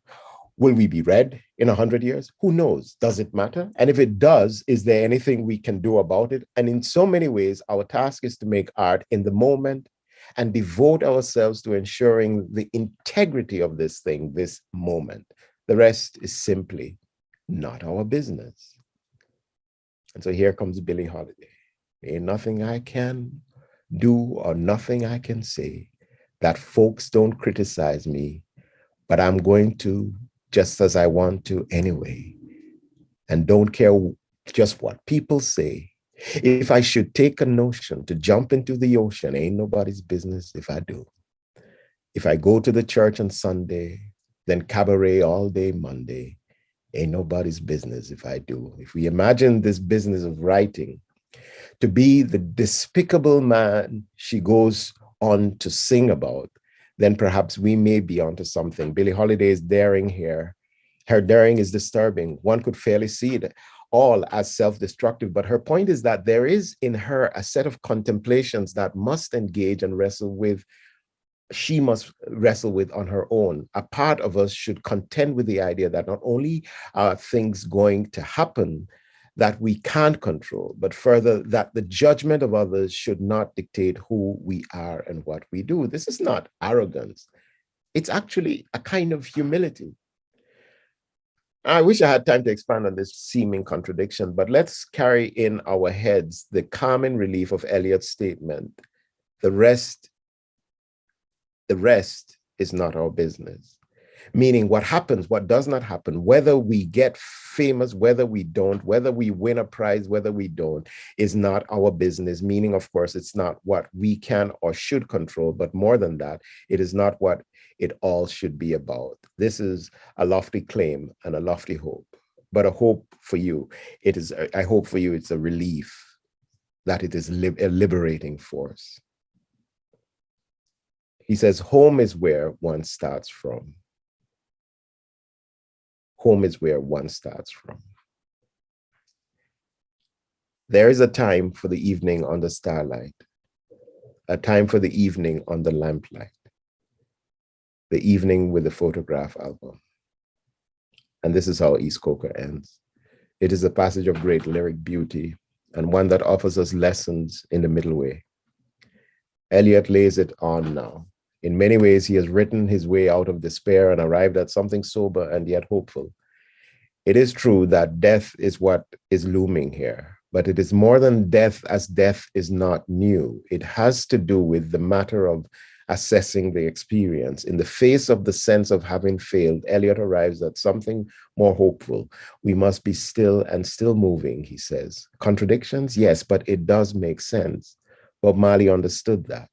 Will we be read in 100 years? Who knows? Does it matter? And if it does, is there anything we can do about it? And in so many ways, our task is to make art in the moment and devote ourselves to ensuring the integrity of this thing, this moment. The rest is simply not our business. And so here comes Billie Holiday. Ain't nothing I can do or nothing I can say that folks don't criticize me, but I'm going to just as I want to anyway, and don't care just what people say. If I should take a notion to jump into the ocean, ain't nobody's business if I do. If I go to the church on Sunday, then cabaret all day Monday, ain't nobody's business if I do. If we imagine this business of writing to be the despicable man she goes on to sing about, then perhaps we may be onto something. Billie Holiday's daring here, her daring is disturbing. One could fairly see it all as self-destructive, but her point is that there is in her a set of contemplations that must engage and wrestle with, she must wrestle with on her own. A part of us should contend with the idea that not only are things going to happen that we can't control, but further that the judgment of others should not dictate who we are and what we do. This is not arrogance. It's actually a kind of humility. I wish I had time to expand on this seeming contradiction, but let's carry in our heads the calming relief of Eliot's statement. The rest is not our business. Meaning what happens, what does not happen, whether we get famous, whether we don't, whether we win a prize, whether we don't, is not our business. Meaning, of course, it's not what we can or should control, but more than that, it is not what it all should be about. This is a lofty claim and a lofty hope, but a hope for you. It is, I hope for you, it's a relief that it is a liberating force. He says, home is where one starts from. Home is where one starts from. There is a time for the evening on the starlight, a time for the evening on the lamplight, the evening with the photograph album. And this is how East Coker ends. It is a passage of great lyric beauty and one that offers us lessons in the middle way. Eliot lays it on now. In many ways, he has written his way out of despair and arrived at something sober and yet hopeful. It is true that death is what is looming here, but it is more than death, as death is not new. It has to do with the matter of assessing the experience. In the face of the sense of having failed, Eliot arrives at something more hopeful. We must be still and still moving, he says. Contradictions? Yes, but it does make sense. Bob Marley understood that.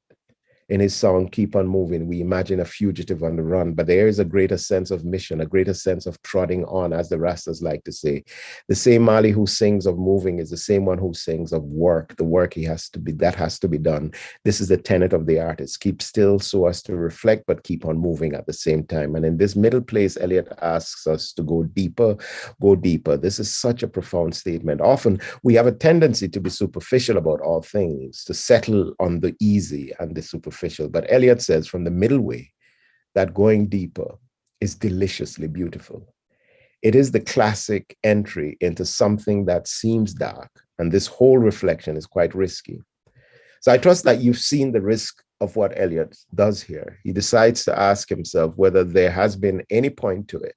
In his song, Keep on Moving, we imagine a fugitive on the run, but there is a greater sense of mission, a greater sense of trotting on, as the Rastas like to say. The same Marley who sings of moving is the same one who sings of work, the work that has to be done. This is the tenet of the artist. Keep still so as to reflect, but keep on moving at the same time. And in this middle place, Eliot asks us to go deeper, go deeper. This is such a profound statement. Often we have a tendency to be superficial about all things, to settle on the easy and the superficial. But Eliot says from the middle way that going deeper is deliciously beautiful. It is the classic entry into something that seems dark, and this whole reflection is quite risky. So I trust that you've seen the risk of what Eliot does here. He decides to ask himself whether there has been any point to it.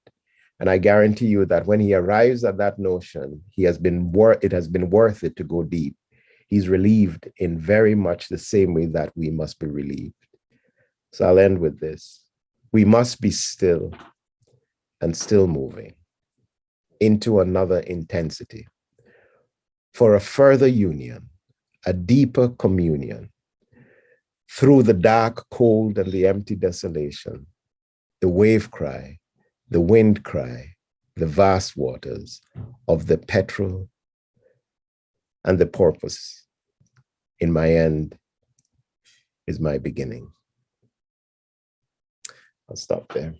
And I guarantee you that when he arrives at that notion, it has been worth it to go deep. He's relieved in very much the same way that we must be relieved. So I'll end with this. We must be still and still moving into another intensity. for a further union, a deeper communion. Through the dark, cold, and the empty desolation, the wave cry, the wind cry, the vast waters of the petrel and the porpoise. In my end is my beginning. I'll stop there.